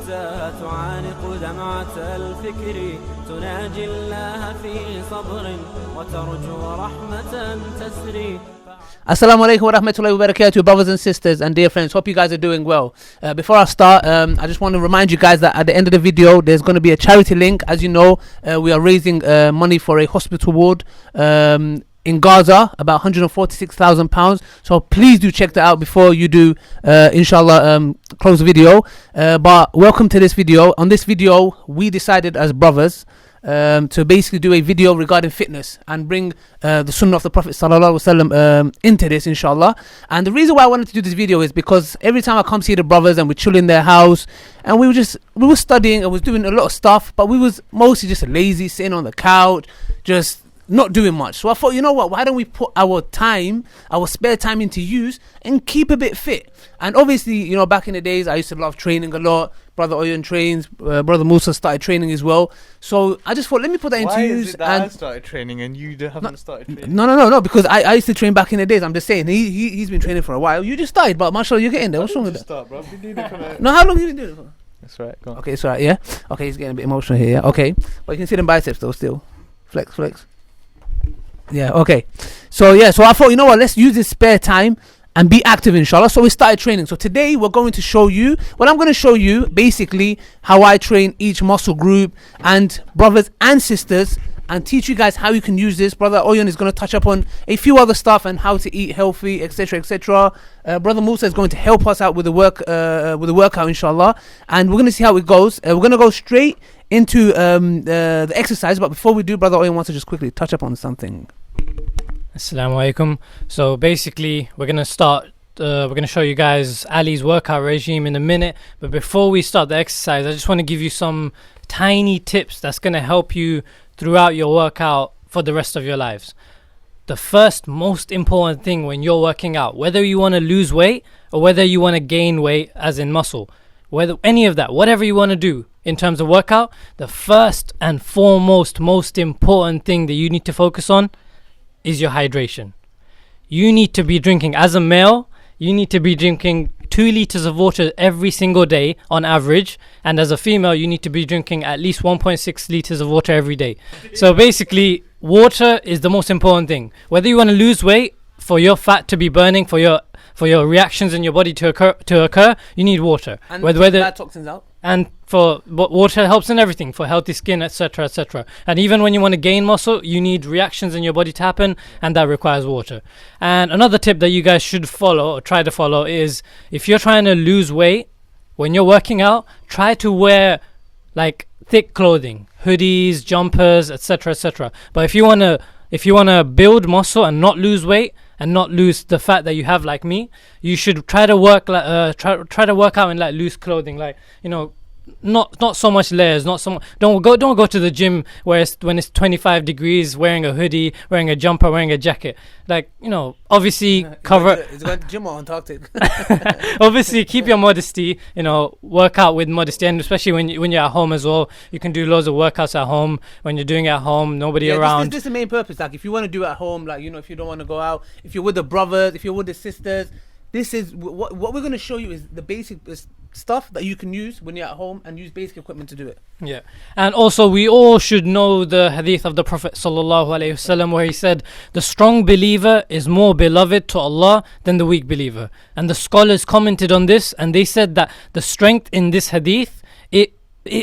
حتى تعانق دمعة الفكر تناجي الله في صبر وترجو رحمة تسري. Assalamu alaikum wa rahmatullahi wa barakatuh, brothers and sisters and dear friends. Hope you guys are doing well. Before I start, I just want to remind you guys that at the end of the video, there's going to be a charity link. As you know, we are raising money for a hospital ward in Gaza, about £146,000. So please do check that out before you do, inshallah, close the video. But welcome to this video. On this video, we decided as brothers to basically do a video regarding fitness and bring the sunnah of the Prophet sallallahu alaihi wasallam into this, inshallah. And the reason why I wanted to do this video is because every time I come see the brothers and we chill in their house and we were studying and was doing a lot of stuff, but we was mostly just lazy, sitting on the couch, just not doing much. So I thought, you know what, why don't we put our time, our spare time into use and keep a bit fit? And obviously, you know, back in the days I used to love training a lot. Brother Oyan trains, Brother Musa started training as well. So I just thought, let me put that into use. Why is it that I started training and you haven't started training? No, because I used to train back in the days. I'm just saying, he's been training for a while. You just started, but mashallah, you're getting there. What's wrong with that? Start, bro. Been doing it for No, how long have you been doing it for? That's right, go on. Okay, it's alright, yeah? Okay, he's getting a bit emotional here, yeah? Okay. But you can see them biceps though, still. Flex. Yeah, okay. So I thought, you know what, let's use this spare time and be active, inshallah. So we started training. So today we're going to show you, I'm going to show you basically how I train each muscle group, and brothers and sisters, and teach you guys how you can use this. Brother Oyan is going to touch up on a few other stuff and how to eat healthy, etc. Brother Musa is going to help us out with the workout, inshallah. And we're going to see how it goes. We're going to go straight into the exercise, but before we do, Brother Oyan wants to just quickly touch up on something. Assalamu alaikum. So basically we're going to start, we're going to show you guys Ali's workout regime in a minute, but before we start the exercise, I just want to give you some tiny tips that's going to help you throughout your workout for the rest of your lives. The first most important thing when you're working out, whether you want to lose weight or whether you want to gain weight as in muscle, whether any of that, whatever you want to do in terms of workout, the first and foremost most important thing that you need to focus on is your hydration. You need to be drinking, as a male, you need to be drinking 2 liters of water every single day on average, and as a female you need to be drinking at least 1.6 liters of water every day. So basically water is the most important thing. Whether you want to lose weight, for your fat to be burning, for your reactions in your body to occur, you need water. And whether bad toxins out. And but water helps in everything, for healthy skin, etc. And even when you want to gain muscle, you need reactions in your body to happen, and that requires water. And another tip that you guys should follow or try to follow is, if you're trying to lose weight, when you're working out, try to wear like thick clothing, hoodies, jumpers, etc. But if you want to build muscle and not lose weight and not lose the fat that you have, like me, you should try to work try to work out in like loose clothing, like, you know, not so much layers, not so much. Don't go to the gym when it's 25 degrees wearing a hoodie, wearing a jumper, wearing a jacket. Like, you know, obviously cover. It's going to gym or Antarctic. Obviously keep your modesty, you know, work out with modesty, and especially when you're at home as well. You can do loads of workouts at home when you're doing it at home, nobody around. This is the main purpose. Like, if you want to do it at home, like, you know, if you don't want to go out, if you're with the brothers, if you're with the sisters, this is what we're going to show you is the basic stuff that you can use when you're at home, and use basic equipment to do it. Yeah. And also we all should know the hadith of the Prophet sallallahu alaihi wasallam, where he said, the strong believer is more beloved to Allah than the weak believer. And the scholars commented on this, and they said that the strength in this hadith, it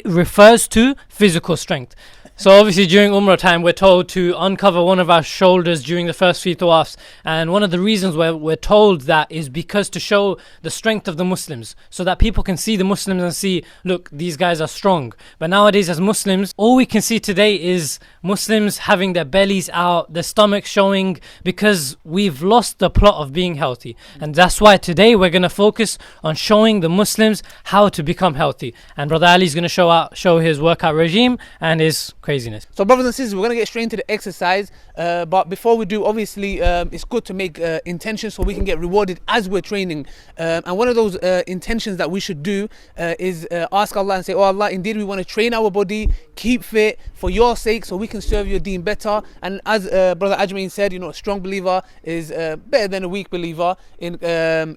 refers to physical strength. So obviously during Umrah time, we're told to uncover one of our shoulders during the first few tawafs. And one of the reasons why we're told that is because to show the strength of the Muslims, so that people can see the Muslims and see, look, these guys are strong. But nowadays as Muslims, all we can see today is Muslims having their bellies out, their stomachs showing, because we've lost the plot of being healthy. And that's why today we're going to focus on showing the Muslims how to become healthy. And Brother Ali is going to show his workout regime and his craziness. So brothers and sisters, we're going to get straight into the exercise, but before we do, obviously it's good to make intentions so we can get rewarded as we're training, and one of those intentions that we should do is ask Allah and say, oh Allah, indeed we want to train our body, keep fit for your sake so we can serve your deen better. And as brother Ajmain said, you know, a strong believer is better than a weak believer in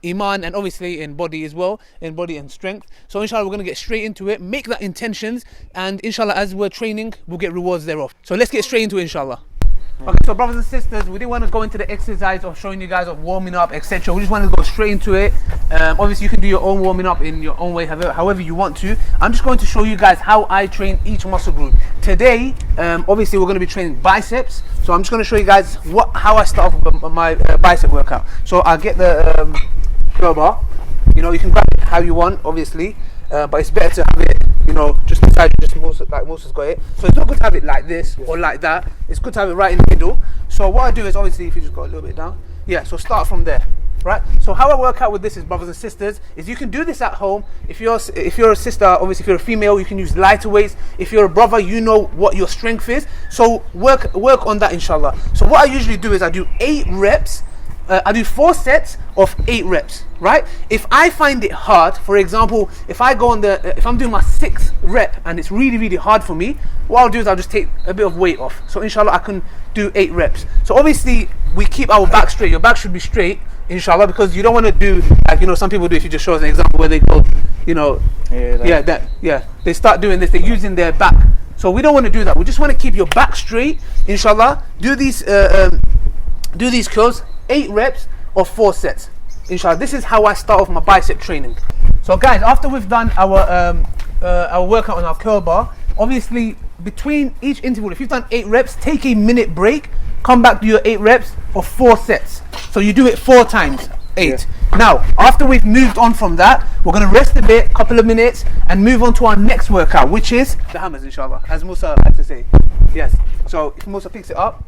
iman, and obviously in body as well, in body and strength. So inshallah we're going to get straight into it, make that intentions, and inshallah as we're training we'll get rewards thereof. So let's get straight into it, inshallah. Okay, so brothers and sisters, we didn't want to go into the exercise of showing you guys of warming up, etc. We just want to go straight into it. Obviously you can do your own warming up in your own way, however you want to. I'm just going to show you guys how I train each muscle group. Today, obviously we're going to be training biceps. So I'm just going to show you guys how I start off with my bicep workout. So I'll get the curl bar. You know, you can grab it how you want, obviously, but it's better to have it, you know, just beside you, just like Musa's got it. So it's not good to have it like this or like that. It's good to have it right in the middle. So what I do is, obviously, if you just go a little bit down, yeah. So start from there, right? So how I work out with this is, brothers and sisters, is you can do this at home. If you're a sister, obviously, if you're a female, you can use lighter weights. If you're a brother, you know what your strength is. So work on that, inshallah. So what I usually do is I do 8 reps. I do 4 sets of 8 reps, right? If I find it hard, for example, if I go on if I'm doing my 6th rep and it's really, really hard for me, what I'll do is I'll just take a bit of weight off. So inshallah I can do 8 reps. So obviously we keep our back straight. Your back should be straight, inshallah, because you don't want to do like, you know, some people do. If you just show us an example where they go, you know, they start doing this, they're using their back. So we don't want to do that. We just want to keep your back straight, inshallah. Do these curls, 8 reps of 4 sets, inshallah. This is how I start off my bicep training. So guys, after we've done our workout on our curl bar, obviously between each interval, if you've done 8 reps, take a minute break, come back to your 8 reps of 4 sets. So you do it 4 times 8. Yeah. Now after we've moved on from that, we're going to rest a bit, couple of minutes, and move on to our next workout, which is the hammers, inshallah, as Musa had to say. Yes. So if Musa picks it up.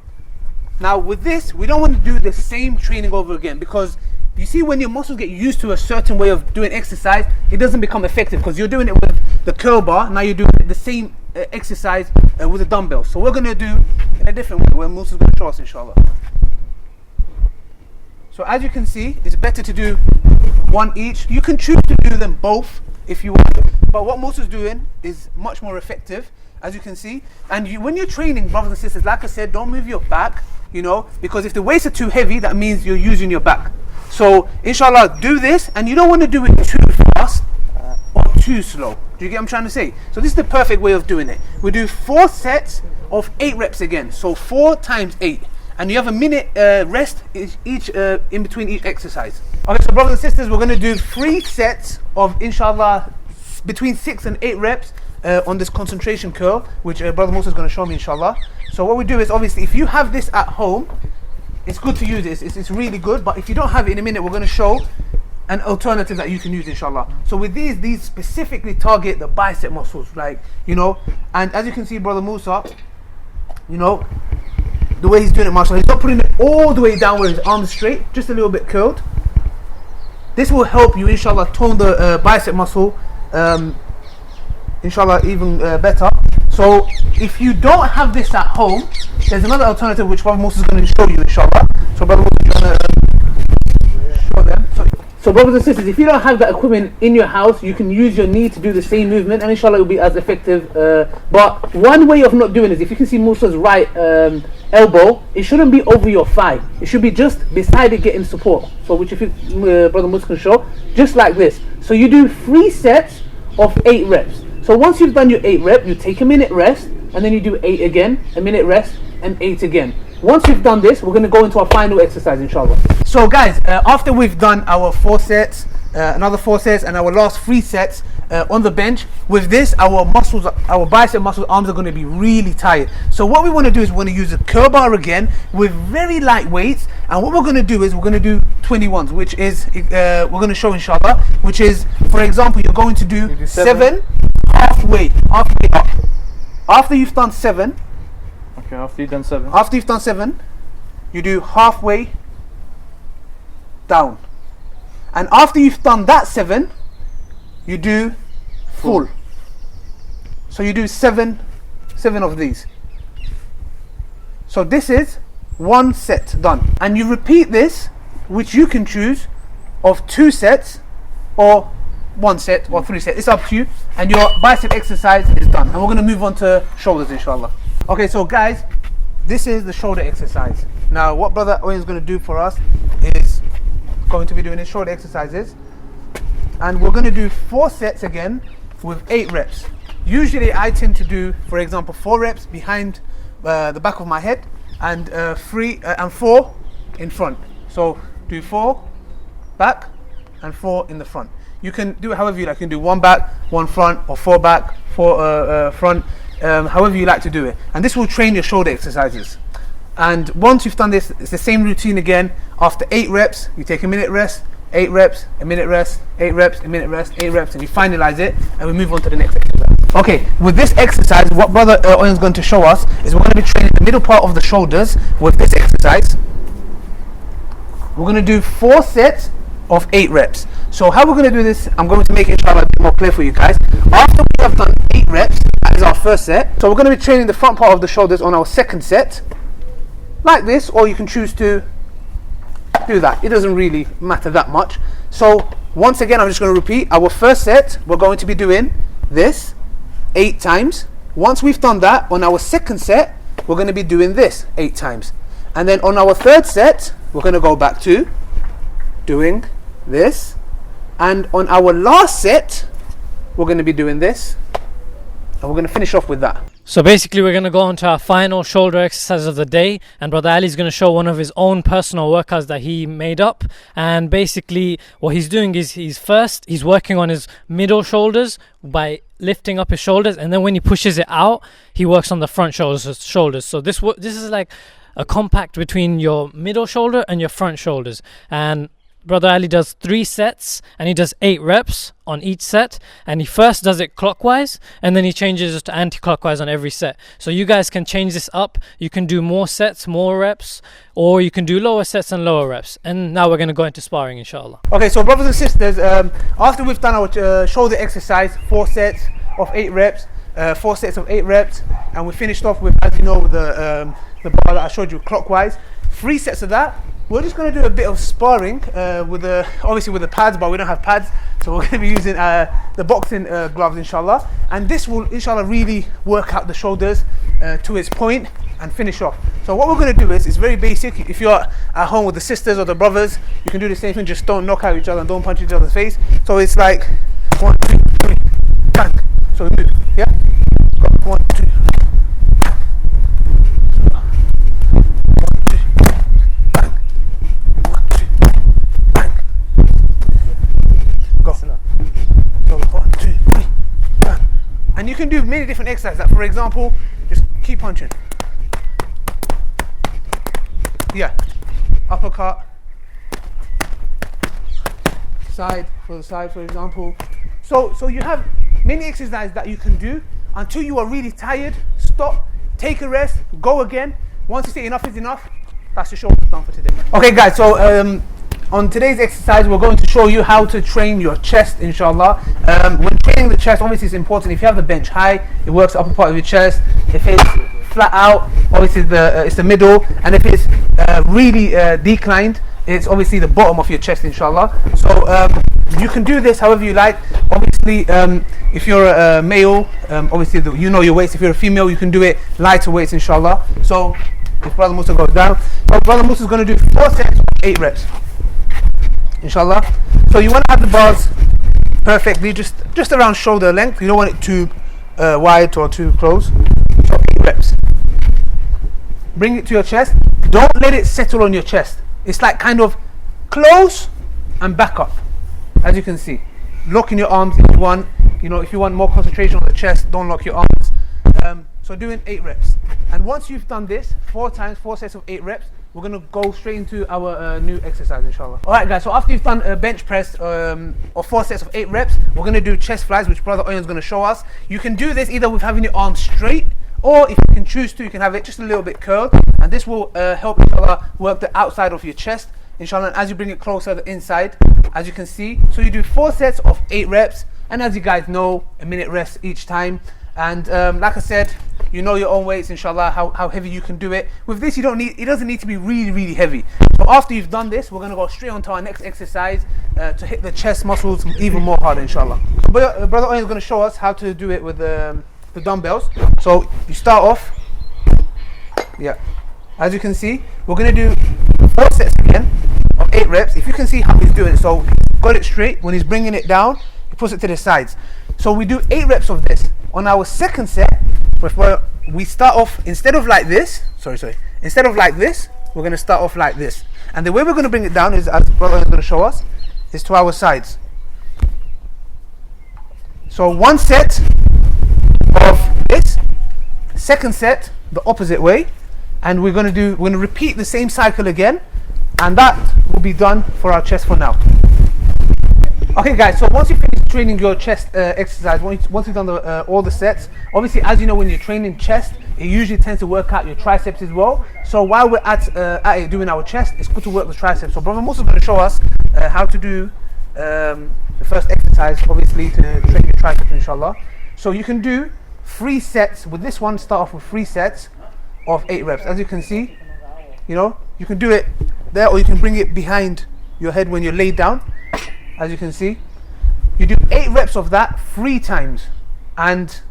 Now with this, we don't want to do the same training over again, because you see when your muscles get used to a certain way of doing exercise, it doesn't become effective because you're doing it with the curl bar. Now you're doing the same exercise with a dumbbell. So we're going to do in a different way, where Musa's going to show us, inshallah. So as you can see, it's better to do 1 each. You can choose to do them both if you want, but what Musa's doing is much more effective, as you can see. And when you're training, brothers and sisters, like I said, don't move your back, you know, because if the weights are too heavy, that means you're using your back. So inshallah, do this, and you don't want to do it too fast or too slow. Do you get what I'm trying to say? So this is the perfect way of doing it. We do 4 sets of 8 reps again, so 4 times 8, and you have a minute rest each in between each exercise. Okay, so brothers and sisters, we're going to do 3 sets of, inshallah, between 6 and 8 reps on this concentration curl, which brother Musa is going to show me, inshallah. So what we do is, obviously, if you have this at home, it's good to use this. It's really good. But if you don't have it, in a minute we're going to show an alternative that you can use, inshallah. So with these specifically target the bicep muscles, like, you know. And as you can see, brother Musa, you know, the way he's doing it, mashallah, he's not putting it all the way down where his arms straight, just a little bit curled. This will help you, inshallah, tone the bicep muscle, inshallah, even better. So if you don't have this at home, there's another alternative which Brother Musa is going to show you, inshallah. So Brother Musa is going to show them. So brothers and sisters, if you don't have that equipment in your house, you can use your knee to do the same movement, and inshallah it will be as effective. But one way of not doing it is, if you can see Musa's right elbow, it shouldn't be over your thigh. It should be just beside it, getting support. So which, if Brother Musa can show, just like this. So you do 3 sets of 8 reps. So once you've done your 8 rep, you take a minute rest, and then you do 8 again, a minute rest, and 8 again. Once we've done this, we're going to go into our final exercise, inshallah. So guys, after we've done our 4 sets, another 4 sets, and our last 3 sets on the bench, with this, our muscles, our bicep muscles, arms are going to be really tired. So what we want to do is, we're going to use a curl bar again with very light weights, and what we're going to do is, we're going to do 21s, which is, we're going to show, inshallah, which is, for example, you're going to do 7 halfway up. After you've done 7, okay, after you've done 7, you do halfway down, and after you've done that 7, you do full. So you do 7 7 of these. So this is 1 set done, and you repeat this, which you can choose, of 2 sets or 1 set or 3 sets. It's up to you, and your bicep exercise is done. And we're going to move on to shoulders, inshallah. Okay, so guys, this is the shoulder exercise. Now what brother Owen is going to do for us is going to be doing his shoulder exercises, and we're going to do 4 sets again with 8 reps. Usually I tend to do, for example, 4 reps behind the back of my head, and 3 and 4 in front. So do 4 back and 4 in the front. You can do it however you like. You can do 1 back, 1 front, or 4 back, 4 front, however you like to do it. And this will train your shoulder exercises. And once you've done this, it's the same routine again. After 8 reps, you take a minute rest, 8 reps, a minute rest, 8 reps, a minute rest, 8 reps, and you finalize it, and we move on to the next exercise. Okay, with this exercise, what brother Owen is going to show us is we're going to be training the middle part of the shoulders with this exercise. We're going to do 4 sets of 8 reps. So how we're going to do this, I'm going to make it inshallah a bit more clear for you guys. After we have done 8 reps, that is our first set. So we're going to be training the front part of the shoulders on our second set, like this, or you can choose to do that. It doesn't really matter that much. So once again, I'm just going to repeat. Our first set, we're going to be doing this 8 times. Once we've done that, on our second set, we're going to be doing this 8 times. And then on our third set, we're going to go back to doing this. And on our last set, we're going to be doing this. And we're going to finish off with that. So basically we're going to go on to our final shoulder exercise of the day, and Brother Ali is going to show one of his own personal workouts that he made up. And basically what he's doing is he's working on his middle shoulders by lifting up his shoulders, and then when he pushes it out, he works on the front shoulders. So this is like a compact between your middle shoulder and your front shoulders. And Brother Ali does 3 sets, and he does 8 reps on each set, and he first does it clockwise, and then he changes it to anti-clockwise on every set. So you guys can change this up. You can do more sets, more reps, or you can do lower sets and lower reps. And now we're going to go into sparring, inshallah. Okay, so brothers and sisters, after we've done our shoulder exercise, 4 sets of 8 reps, 4 sets of 8 reps, and we finished off with, as you know, the bar that I showed you clockwise, 3 sets of that. We're just going to do a bit of sparring obviously with the pads, but we don't have pads, so we're going to be using the boxing gloves, inshallah. And this will, inshallah, really work out the shoulders to its point and finish off. So what we're going to do is, it's very basic. If you're at home with the sisters or the brothers, you can do the same thing. Just don't knock out each other and don't punch each other's face. So it's like 1, 2, 3, bang. So we move, yeah? Go, 1, 2. And you can do many different exercises. Like for example, just keep punching. Yeah, uppercut, side, for example. So you have many exercises that you can do until you are really tired. Stop, take a rest, go again. Once you say enough is enough, that's your shoulder done for today. Okay, guys. So on today's exercise, we're going to show you how to train your chest, inshallah. When training the chest, obviously it's important. If you have the bench high, it works the upper part of your chest. If it's flat out, obviously it's the middle. And if it's really declined, it's obviously the bottom of your chest, inshallah. So you can do this however you like. Obviously, if you're a male, obviously you know your weights. If you're a female, you can do it lighter weights, inshallah. So if Brother Musa goes down, so Brother Musa is going to do 4 sets of 8 reps. Inshallah. So you want to have the bars perfectly just around shoulder length. You don't want it too wide or too close. So 8 reps. Bring it to your chest. Don't let it settle on your chest. It's like kind of close and back up, as you can see. Lock in your arms if you want. If you want more concentration on the chest, don't lock your arms. So doing 8 reps. And once you've done this 4 times, 4 sets of 8 reps, we're going to go straight into our new exercise, inshallah. Alright guys, so after you've done a bench press or 4 sets of 8 reps, we're going to do chest flies, which Brother Oyen is going to show us. You can do this either with having your arms straight, or if you can choose to, you can have it just a little bit curled, and this will help, inshallah, work the outside of your chest, inshallah. And as you bring it closer, the inside, as you can see. So you do 4 sets of 8 reps, and as you guys know, a minute rest each time. And like I said, you know your own weights, inshallah, how heavy you can do it. With this, it doesn't need to be really heavy. So after you've done this, we're going to go straight on to our next exercise to hit the chest muscles even more harder, inshallah. Brother Owen is going to show us how to do it with the dumbbells. So you start off, as you can see, we're going to do 4 sets again of 8 reps. If you can see how he's doing it, so got it straight. When he's bringing it down, he puts it to the sides. So we do 8 reps of this. On our second set, we start off, instead of like this, instead of like this, we're going to start off like this. And the way we're going to bring it down is, as brother is going to show us, is to our sides. So 1 set of this, second set the opposite way, and we're going to repeat the same cycle again, and that will be done for our chest for now. Okay guys, so once you finish training your chest exercise, once you've done all the sets, obviously as you know, when you're training chest, it usually tends to work out your triceps as well. So while we're at it doing our chest, it's good to work the triceps. So brother Musa is going to show us how to do the first exercise, obviously to train your triceps, inshallah. So you can do 3 sets with this one. Start off with 3 sets of 8 reps. As you can see, you know, you can do it there, or you can bring it behind your head when you're laid down. As you can see, you do 8 reps of that 3 times, and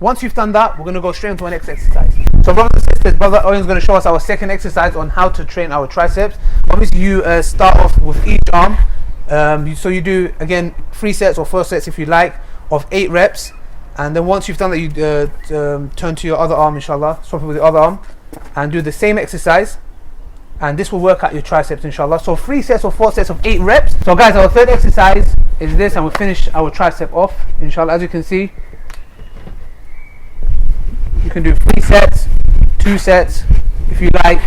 once you've done that, we're going to go straight into our next exercise. So brothers and sisters, brother Owen's going to show us our second exercise on how to train our triceps. Obviously you start off with each arm, so you do again 3 sets or 4 sets if you like of 8 reps, and then once you've done that, you turn to your other arm, inshallah, swap it with the other arm and do the same exercise, and this will work out your triceps, inshallah. So 3 sets or 4 sets of 8 reps. So guys, our third exercise is this, and we'll finish our tricep off, inshallah. As you can see, you can do 3 sets, 2 sets if you like.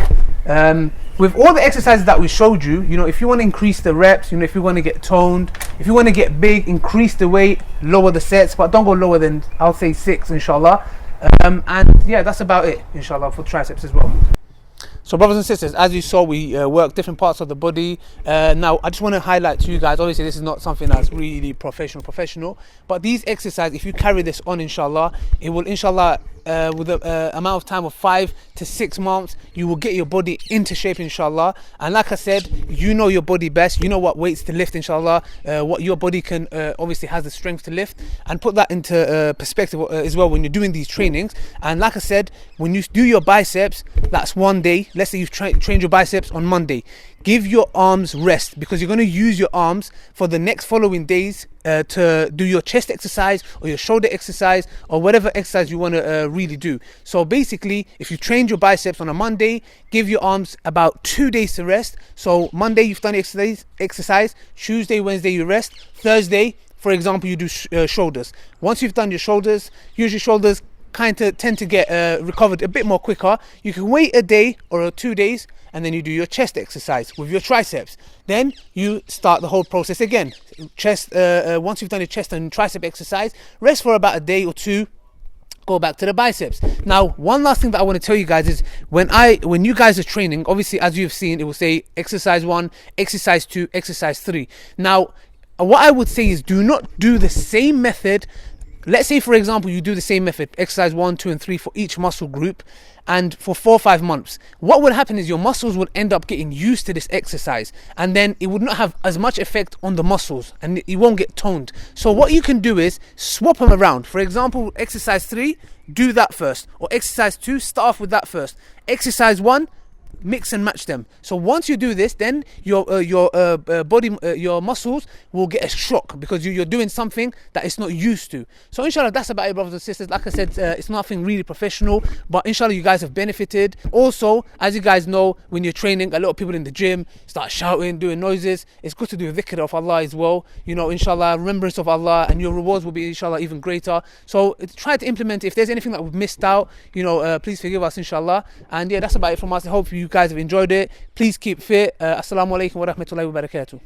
With all the exercises that we showed you, you know, if you want to increase the reps, you know, if you want to get toned, if you want to get big, increase the weight, lower the sets, but don't go lower than, I'll say 6, inshallah. And yeah, that's about it, inshallah, for triceps as well. So brothers and sisters, as you saw, we work different parts of the body. Now I just want to highlight to you guys, obviously this is not something that's really professional, but these exercises, if you carry this on, inshallah, it will, inshallah, with the amount of time of 5 to 6 months, you will get your body into shape, inshallah. And like I said, you know your body best, you know what weights to lift, inshallah, what your body can obviously has the strength to lift, and put that into perspective as well when you're doing these trainings. And like I said, when you do your biceps, that's 1 day. Let's say you've trained your biceps on Monday, give your arms rest, because you're going to use your arms for the next following days to do your chest exercise or your shoulder exercise or whatever exercise you want to really do. So basically, if you trained your biceps on a Monday, give your arms about 2 days to rest. So Monday you've done exercise, Tuesday, Wednesday you rest, Thursday, for example, you do shoulders. Once you've done your shoulders, usually shoulders kind of tend to get recovered a bit more quicker. You can wait a day or 2 days, and then you do your chest exercise with your triceps. Then you start the whole process again. Chest. Once you've done your chest and tricep exercise, rest for about a day or 2. Go back to the biceps. Now, one last thing that I want to tell you guys is when you guys are training, obviously as you've seen, it will say exercise 1, exercise 2, exercise 3. Now, what I would say is do not do the same method. Let's say, for example, you do the same method, exercise 1, 2, and 3 for each muscle group, and for 4 or 5 months. What would happen is your muscles would end up getting used to this exercise, and then it would not have as much effect on the muscles, and you won't get toned. So what you can do is swap them around. For example, exercise 3, do that first, or exercise 2, start off with that first. Exercise 1, mix and match them. So once you do this, then your body, your muscles will get a shock, because you're doing something that it's not used to. So inshallah, that's about it, brothers and sisters. Like I said, it's nothing really professional, but inshallah you guys have benefited. Also, as you guys know, when you're training, a lot of people in the gym start shouting, doing noises. It's good to do a dhikr of Allah as well, you know, inshallah, remembrance of Allah, and your rewards will be inshallah even greater. So try to implement. If there's anything that we've missed out, you know, please forgive us, inshallah. And yeah, that's about it from us. I hope you guys have enjoyed it. Please keep fit. Assalamu alaikum wa rahmatullahi wa barakatuh.